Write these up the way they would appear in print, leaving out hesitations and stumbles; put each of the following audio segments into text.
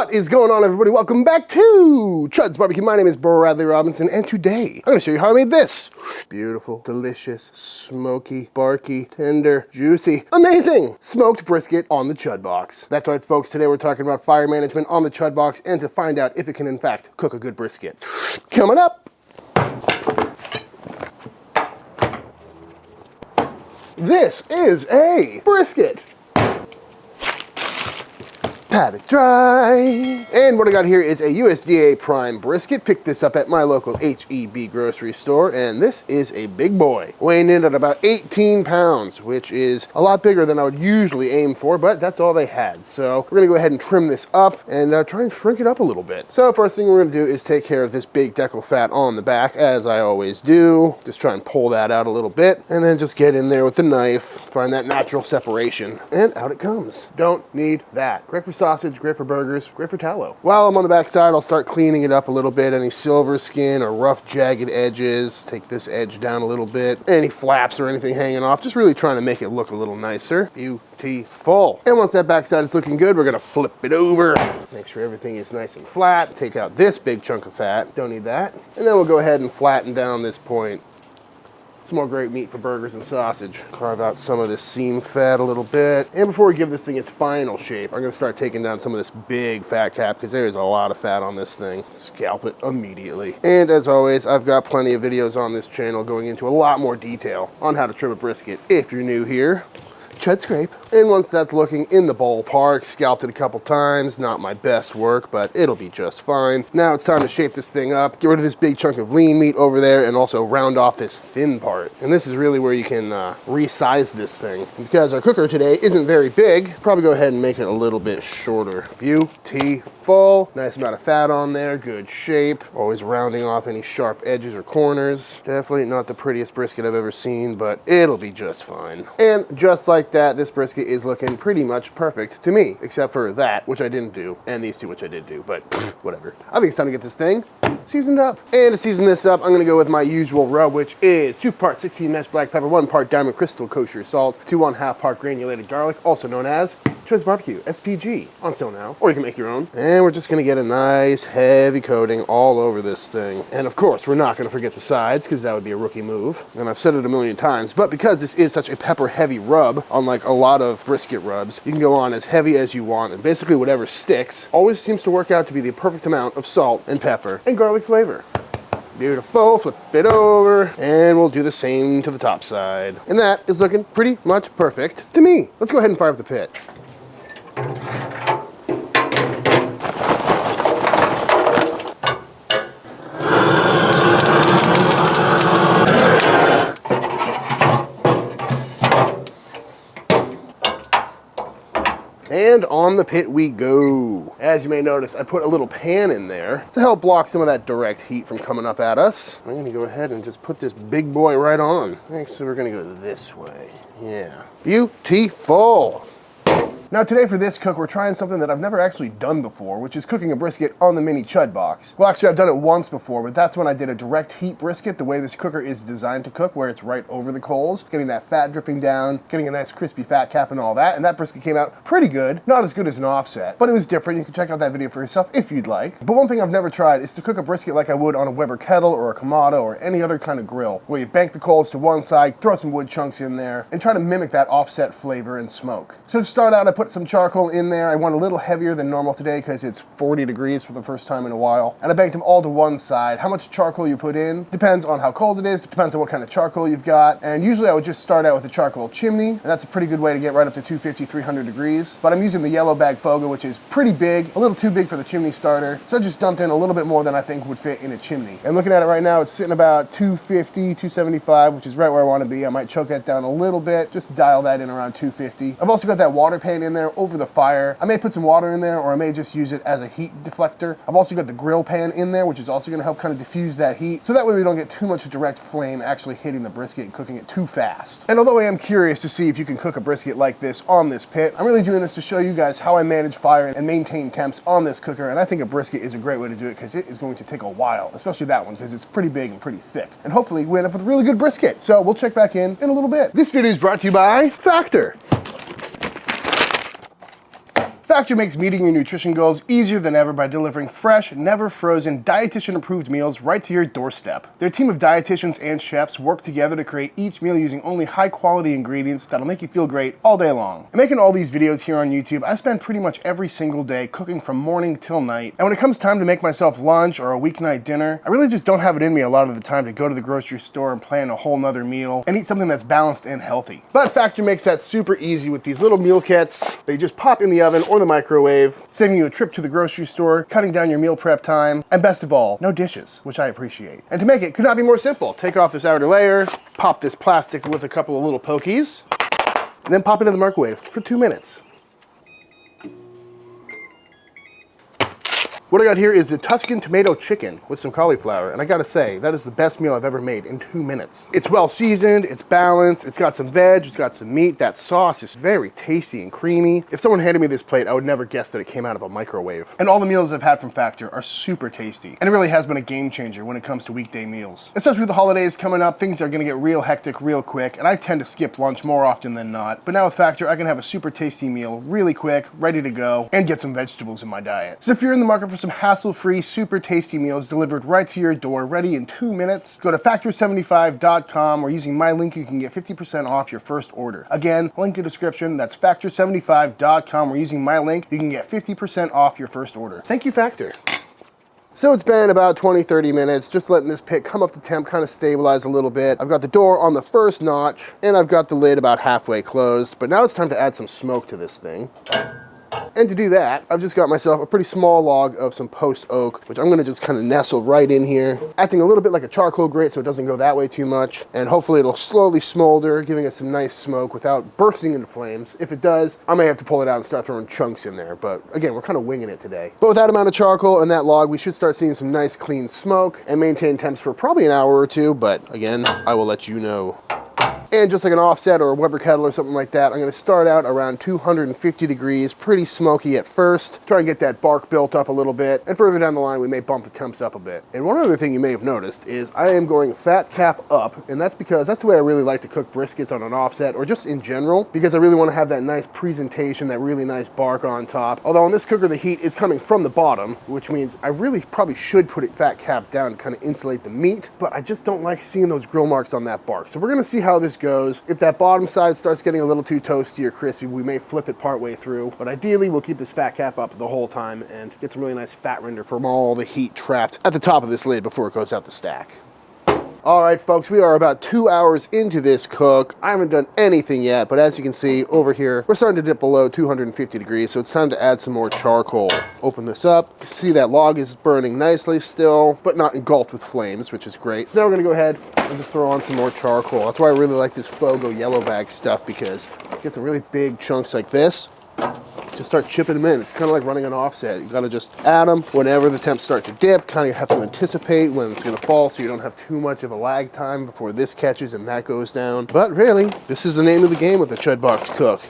What is going on, everybody? Welcome back to Chuds BBQ. My name is Bradley Robinson, and today I'm going to show you how I made this. Beautiful, delicious, smoky, barky, tender, juicy, amazing smoked brisket on the Chudbox. That's right, folks. Today we're talking about fire management on the Chudbox and to find out if it can, in fact, cook a good brisket. Coming up. This is a brisket. Pat it dry. And what I got here is a USDA prime brisket. Picked this up at my local HEB grocery store, and this is a big boy, weighing in at about 18 pounds, which is a lot bigger than I would usually aim for, but that's all they had. So we're gonna go ahead and trim this up and try and shrink it up a little bit. So first thing we're gonna do is take care of this big decal fat on the back, as I always do. Just try and pull that out a little bit, and then just get in there with the knife, find that natural separation, and out it comes. Don't need that. Great for sausage, great for burgers, great for tallow. While I'm on the back side, I'll start cleaning it up a little bit. Any silver skin or rough jagged edges, take this edge down a little bit. Any flaps or anything hanging off, just really trying to make it look a little nicer. Beautiful. And once that back side is looking good, we're gonna flip it over. Make sure everything is nice and flat. Take out this big chunk of fat, don't need that. And then we'll go ahead and flatten down this point. Some more great meat for burgers and sausage. Carve out some of this seam fat a little bit. And before we give this thing its final shape, I'm gonna start taking down some of this big fat cap because there is a lot of fat on this thing. Scalp it immediately. And as always, I've got plenty of videos on this channel going into a lot more detail on how to trim a brisket. If you're new here, Chud scrape. And once that's looking in the ballpark, scalped it a couple times, not my best work, but it'll be just fine. Now it's time to shape this thing up, get rid of this big chunk of lean meat over there, and also round off this thin part. And this is really where you can resize this thing. Because our cooker today isn't very big, probably go ahead and make it a little bit shorter. Beautiful. Nice amount of fat on there, good shape. Always rounding off any sharp edges or corners. Definitely not the prettiest brisket I've ever seen, but it'll be just fine. And just like that, this brisket is looking pretty much perfect to me, except for that, which I didn't do, and these two, which I did do, but whatever. I think it's time to get this thing seasoned up. And to season this up, I'm gonna go with my usual rub, which is 2 parts 16 mesh black pepper, 1 part diamond crystal kosher salt, 2 1/2 part granulated garlic, also known as Chuds BBQ, SPG, on sale now, or you can make your own. And we're just gonna get a nice heavy coating all over this thing. And of course, we're not gonna forget the sides, because that would be a rookie move. And I've said it a million times, but because this is such a pepper heavy rub, unlike a lot of brisket rubs, you can go on as heavy as you want, and basically whatever sticks always seems to work out to be the perfect amount of salt and pepper and garlic flavor. Beautiful, flip it over, and we'll do the same to the top side. And that is looking pretty much perfect to me. Let's go ahead and fire up the pit. And on the pit we go. As you may notice, I put a little pan in there to help block some of that direct heat from coming up at us. I'm gonna go ahead and just put this big boy right on. Actually, we're gonna go this way. Yeah. Beautiful. Now today for this cook, we're trying something that I've never actually done before, which is cooking a brisket on the mini Chudbox. Well, actually I've done it once before, but that's when I did a direct heat brisket, the way this cooker is designed to cook, where it's right over the coals, getting that fat dripping down, getting a nice crispy fat cap and all that, and that brisket came out pretty good. Not as good as an offset, but it was different. You can check out that video for yourself if you'd like. But one thing I've never tried is to cook a brisket like I would on a Weber kettle or a Kamado or any other kind of grill, where you bank the coals to one side, throw some wood chunks in there, and try to mimic that offset flavor and smoke. So to start out, I put some charcoal in there. I went a little heavier than normal today because it's 40 degrees for the first time in a while. And I banked them all to one side. How much charcoal you put in depends on how cold it is, depends on what kind of charcoal you've got. And usually I would just start out with a charcoal chimney, and that's a pretty good way to get right up to 250, 300 degrees. But I'm using the yellow bag Fogo, which is pretty big, a little too big for the chimney starter. So I just dumped in a little bit more than I think would fit in a chimney. And looking at it right now, it's sitting about 250, 275, which is right where I want to be. I might choke that down a little bit, just dial that in around 250. I've also got that water pan in there over the fire. I may put some water in there, or I may just use it as a heat deflector. I've also got the grill pan in there, which is also going to help kind of diffuse that heat, so that way we don't get too much direct flame actually hitting the brisket and cooking it too fast. And although I am curious to see if you can cook a brisket like this on this pit, I'm really doing this to show you guys how I manage fire and maintain temps on this cooker, and I think a brisket is a great way to do it because it is going to take a while, especially that one, because it's pretty big and pretty thick. And hopefully we end up with a really good brisket. So we'll check back in a little bit. This video is brought to you by Factor. Factor makes meeting your nutrition goals easier than ever by delivering fresh, never frozen, dietitian-approved meals right to your doorstep. Their team of dietitians and chefs work together to create each meal using only high-quality ingredients that'll make you feel great all day long. And making all these videos here on YouTube, I spend pretty much every single day cooking from morning till night. And when it comes time to make myself lunch or a weeknight dinner, I really just don't have it in me a lot of the time to go to the grocery store and plan a whole nother meal and eat something that's balanced and healthy. But Factor makes that super easy with these little meal kits. They just pop in the oven or the microwave, saving you a trip to the grocery store, cutting down your meal prep time, and best of all, no dishes, which I appreciate. And to make it could not be more simple. Take off this outer layer, pop this plastic with a couple of little pokies, and then pop it in the microwave for 2 minutes. What I got here is the Tuscan tomato chicken with some cauliflower, and I gotta say, that is the best meal I've ever made in 2 minutes. It's well seasoned, it's balanced, it's got some veg, it's got some meat. That sauce is very tasty and creamy. If someone handed me this plate, I would never guess that it came out of a microwave. And all the meals I've had from Factor are super tasty, and it really has been a game changer when it comes to weekday meals. Especially with the holidays coming up, things are gonna get real hectic real quick, and I tend to skip lunch more often than not. But now with Factor, I can have a super tasty meal really quick, ready to go, and get some vegetables in my diet. So if you're in the market for some hassle-free, super tasty meals delivered right to your door, ready in 2 minutes, go to factor75.com, or using my link, you can get 50% off your first order. Again, link in the description, that's factor75.com, or using my link, you can get 50% off your first order. Thank you, Factor. So it's been about 20-30 minutes, just letting this pit come up to temp, kind of stabilize a little bit. I've got the door on the first notch, and I've got the lid about halfway closed, but now it's time to add some smoke to this thing. And to do that, I've just got myself a pretty small log of some post oak, which I'm gonna just kind of nestle right in here, acting a little bit like a charcoal grate so it doesn't go that way too much. And hopefully it'll slowly smolder, giving us some nice smoke without bursting into flames. If it does, I may have to pull it out and start throwing chunks in there. But again, we're kind of winging it today. But with that amount of charcoal and that log, we should start seeing some nice clean smoke and maintain temps for probably an hour or two. But again, I will let you know. And just like an offset or a Weber kettle or something like that, I'm gonna start out around 250 degrees, pretty smoky at first, try and get that bark built up a little bit, and further down the line, we may bump the temps up a bit. And one other thing you may have noticed is I am going fat cap up, and that's because that's the way I really like to cook briskets on an offset, or just in general, because I really wanna have that nice presentation, that really nice bark on top. Although on this cooker, the heat is coming from the bottom, which means I really probably should put it fat cap down to kind of insulate the meat, but I just don't like seeing those grill marks on that bark. So we're gonna see how this goes. If that bottom side starts getting a little too toasty or crispy, we may flip it part way through, but ideally we'll keep this fat cap up the whole time and get some really nice fat render from all the heat trapped at the top of this lid before it goes out the stack. All right, folks, we are about 2 hours into this cook. I haven't done anything yet, but as you can see over here, we're starting to dip below 250 degrees, so it's time to add some more charcoal. Open this up. See that log is burning nicely still, but not engulfed with flames, which is great. Now we're gonna go ahead and just throw on some more charcoal. That's why I really like this Fogo yellow bag stuff, because you get some really big chunks like this. Just start chipping them in. It's kind of like running an offset. You gotta just add them whenever the temps start to dip. Kind of have to anticipate when it's gonna fall so you don't have too much of a lag time before this catches and that goes down. But really, this is the name of the game with the Chudbox cook.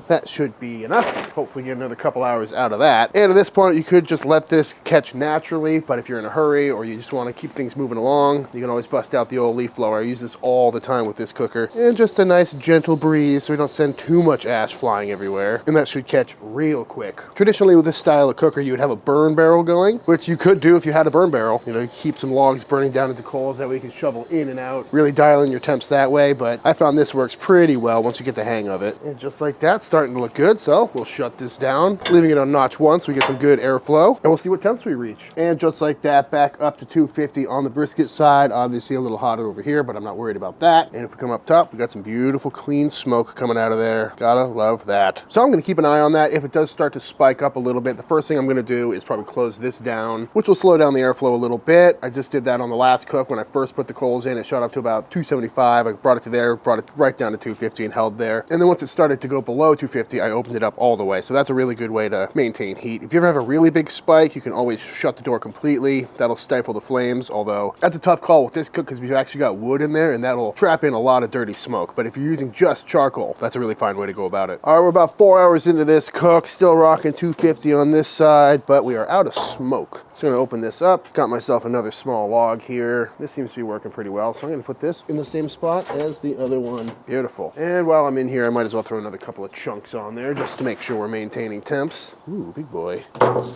That should be enough. Hopefully get another couple hours out of that. And at this point, you could just let this catch naturally, but if you're in a hurry or you just wanna keep things moving along, you can always bust out the old leaf blower. I use this all the time with this cooker. And just a nice gentle breeze so we don't send too much ash flying everywhere. And that should catch real quick. Traditionally with this style of cooker, you would have a burn barrel going, which you could do if you had a burn barrel. You know, keep some logs burning down into coals, that way you can shovel in and out, really dial in your temps that way. But I found this works pretty well once you get the hang of it. And just like that, starting to look good. So we'll shut this down, leaving it on notch 1 so we get some good airflow, and we'll see what temps we reach. And just like that, back up to 250 on the brisket side. Obviously a little hotter over here, but I'm not worried about that. And if we come up top, we got some beautiful clean smoke coming out of there. Gotta love that. So I'm gonna keep an eye on that. If it does start to spike up a little bit, the first thing I'm gonna do is probably close this down, which will slow down the airflow a little bit. I just did that on the last cook. When I first put the coals in, it shot up to about 275. I brought it to there, brought it right down to 250 and held there. And then once it started to go below 250, I opened it up all the way. So that's a really good way to maintain heat. If you ever have a really big spike, you can always shut the door completely. That'll stifle the flames, although that's a tough call with this cook because we've actually got wood in there and that'll trap in a lot of dirty smoke. But if you're using just charcoal, that's a really fine way to go about it. All right, we're about 4 hours into this cook, still rocking 250 on this side, but we are out of smoke. So I'm gonna open this up. Got myself another small log here. This seems to be working pretty well. So I'm gonna put this in the same spot as the other one. Beautiful. And while I'm in here, I might as well throw another couple of chunks chunks on there just to make sure we're maintaining temps. Ooh, big boy.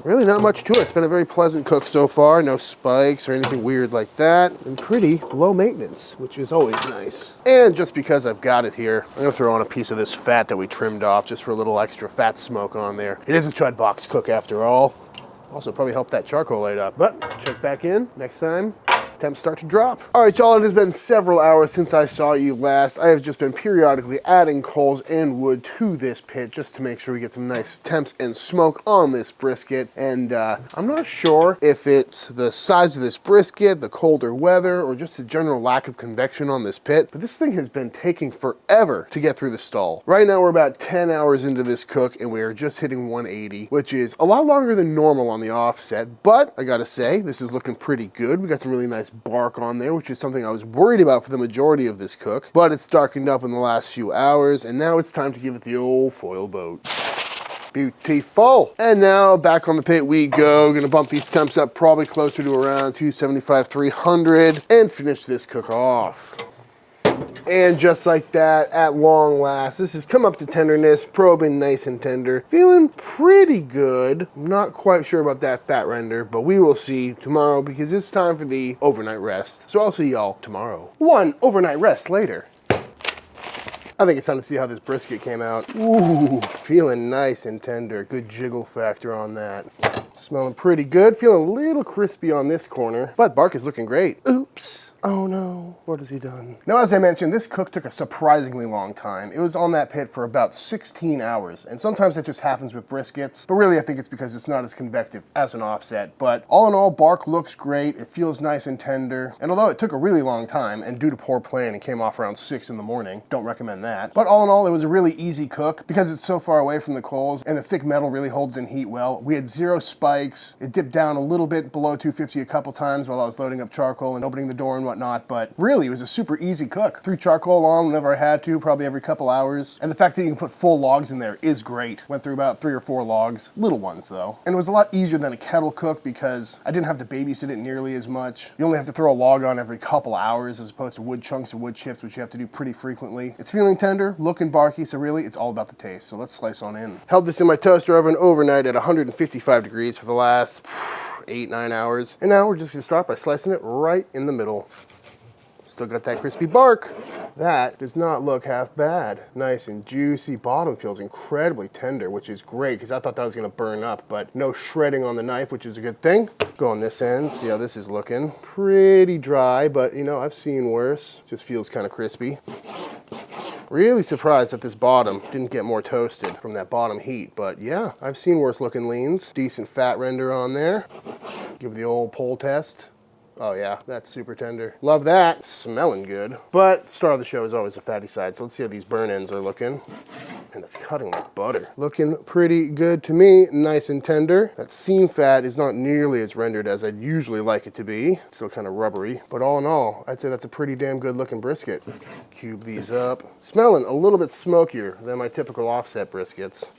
Really not much to it. It's been a very pleasant cook so far. No spikes or anything weird like that. And pretty low maintenance, which is always nice. And just because I've got it here, I'm gonna throw on a piece of this fat that we trimmed off just for a little extra fat smoke on there. It is a Chudbox cook after all. Also probably help that charcoal light up. But check back in next time. Temps start to drop. All right, y'all, it has been several hours since I saw you last. I have just been periodically adding coals and wood to this pit just to make sure we get some nice temps and smoke on this brisket. And I'm not sure if it's the size of this brisket, the colder weather, or just the general lack of convection on this pit, but this thing has been taking forever to get through the stall. Right now, we're about 10 hours into this cook, and we are just hitting 180, which is a lot longer than normal on the offset, but I gotta say, this is looking pretty good. We got some really nice bark on there, which is something I was worried about for the majority of this cook, but it's darkened up in the last few hours, and now it's time to give it the old foil boat. Beautiful. And now back on the pit we go. Gonna bump these temps up probably closer to around 275, 300, and finish this cook off. And just like that, at long last, this has come up to tenderness, probing nice and tender. Feeling pretty good. I'm not quite sure about that fat render, but we will see tomorrow because it's time for the overnight rest. So I'll see y'all tomorrow. One overnight rest later. I think it's time to see how this brisket came out. Ooh, feeling nice and tender. Good jiggle factor on that. Smelling pretty good. Feeling a little crispy on this corner, but bark is looking great. Oops. Oh no, what has he done? Now, as I mentioned, this cook took a surprisingly long time. It was on that pit for about 16 hours, and sometimes that just happens with briskets, but really I think it's because it's not as convective as an offset. But all in all, bark looks great. It feels nice and tender, and although it took a really long time, and due to poor planning, came off around 6 in the morning, don't recommend that. But all in all, it was a really easy cook because it's so far away from the coals, and the thick metal really holds in heat well. We had 0 spikes. It dipped down a little bit below 250 a couple times while I was loading up charcoal and opening the door and whatnot, but really it was a super easy cook. Threw charcoal on whenever I had to, probably every couple hours. And the fact that you can put full logs in there is great. Went through about 3 or 4 logs, little ones though. And it was a lot easier than a kettle cook because I didn't have to babysit it nearly as much. You only have to throw a log on every couple hours as opposed to wood chunks or wood chips, which you have to do pretty frequently. It's feeling tender, looking barky, so really it's all about the taste. So let's slice on in. Held this in my toaster oven overnight at 155 degrees for the last 8-9 hours. And now we're just gonna start by slicing it right in the middle. Still got that crispy bark. That does not look half bad. Nice and juicy. Bottom feels incredibly tender, which is great because I thought that was gonna burn up, but no shredding on the knife, which is a good thing. Go on this end, see how this is looking. Pretty dry, but you know, I've seen worse. Just feels kind of crispy. Really surprised that this bottom didn't get more toasted from that bottom heat, but yeah, I've seen worse looking leans. Decent fat render on there. Give the old pull test. Oh yeah, that's super tender. Love that. Smelling good. But star of the show is always the fatty side, so let's see how these burn ends are looking. And it's cutting like butter. Looking pretty good to me, nice and tender. That seam fat is not nearly as rendered as I'd usually like it to be. It's still kind of rubbery, but all in all, I'd say that's a pretty damn good looking brisket. Cube these up. Smelling a little bit smokier than my typical offset briskets.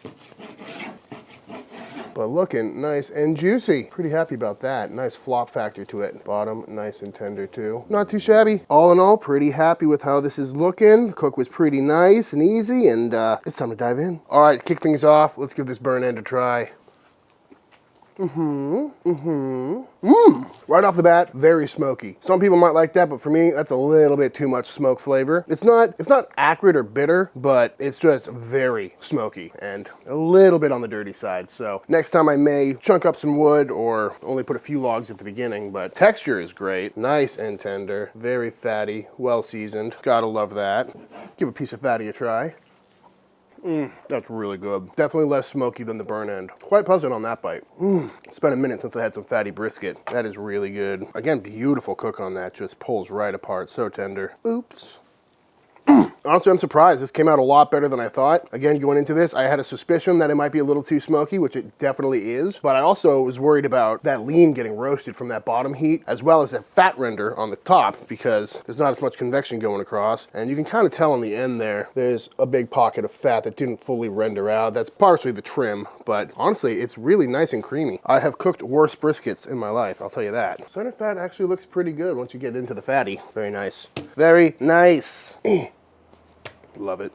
But looking nice and juicy. Pretty happy about that. Nice flop factor to it. Bottom, nice and tender too. Not too shabby. All in all, pretty happy with how this is looking. The cook was pretty nice and easy, and it's time to dive in. All right, kick things off. Let's give this burn end a try. Right off the bat, very smoky. Some people might like that, but for me, that's a little bit too much smoke flavor. It's not acrid or bitter, but it's just very smoky and a little bit on the dirty side. So next time I may chunk up some wood or only put a few logs at the beginning, but texture is great. Nice and tender, very fatty, well seasoned. Gotta love that. Give a piece of fatty a try. That's really good. Definitely less smoky than the burn end. Quite pleasant on that bite. It's been a minute since I had some fatty brisket. That is really good. Again, beautiful cook on that. Just pulls right apart. So tender. Oops. Honestly, I'm surprised. This came out a lot better than I thought. Again, going into this, I had a suspicion that it might be a little too smoky, which it definitely is. But I also was worried about that lean getting roasted from that bottom heat, as well as that fat render on the top, because there's not as much convection going across. And you can kind of tell on the end there, there's a big pocket of fat that didn't fully render out. That's partially the trim, but honestly, it's really nice and creamy. I have cooked worse briskets in my life, I'll tell you that. Center fat actually looks pretty good once you get into the fatty. Very nice. Very nice. Love it.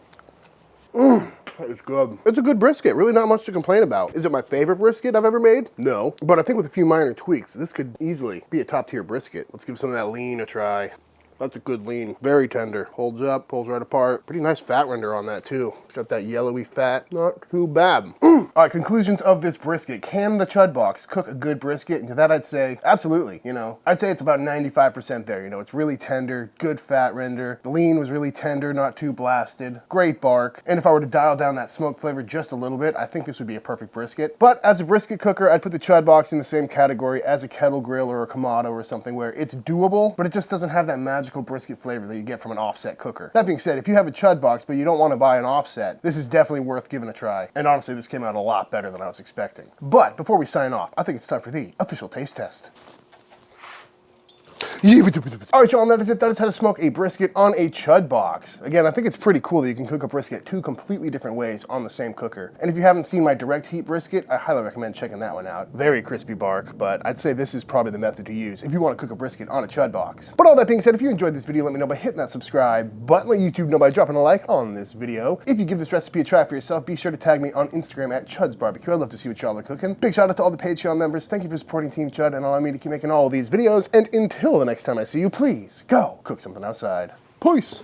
It's good. It's a good brisket. Really not much to complain about. Is it my favorite brisket I've ever made? No. But I think with a few minor tweaks, this could easily be a top tier brisket. Let's give some of that lean a try. That's a good lean. Very tender. Holds up, pulls right apart. Pretty nice fat render on that too. It's got that yellowy fat. Not too bad. All right, conclusions of this brisket. Can the Chudbox cook a good brisket? And to that I'd say, absolutely. You know, I'd say it's about 95% there. You know, it's really tender, good fat render. The lean was really tender, not too blasted. Great bark. And if I were to dial down that smoke flavor just a little bit, I think this would be a perfect brisket. But as a brisket cooker, I'd put the Chudbox in the same category as a Kettle grill or a Kamado or something where it's doable, but it just doesn't have that magical brisket flavor that you get from an offset cooker. That being said, if you have a Chudbox but you don't want to buy an offset, this is definitely worth giving a try. And honestly, this came out a lot better than I was expecting. But before we sign off, I think it's time for the official taste test. All right, y'all, that is it. That is how to smoke a brisket on a Chudbox. Again, I think it's pretty cool that you can cook a brisket two completely different ways on the same cooker. And if you haven't seen my direct heat brisket, I highly recommend checking that one out. Very crispy bark, but I'd say this is probably the method to use if you want to cook a brisket on a Chudbox. But all that being said, if you enjoyed this video, let me know by hitting that subscribe button. Let YouTube know by dropping a like on this video. If you give this recipe a try for yourself, be sure to tag me on Instagram at Chuds BBQ. I'd love to see what y'all are cooking. Big shout out to all the Patreon members. Thank you for supporting Team Chud and allowing me to keep making all of these videos. And until the next time I see you, please go cook something outside. Peace.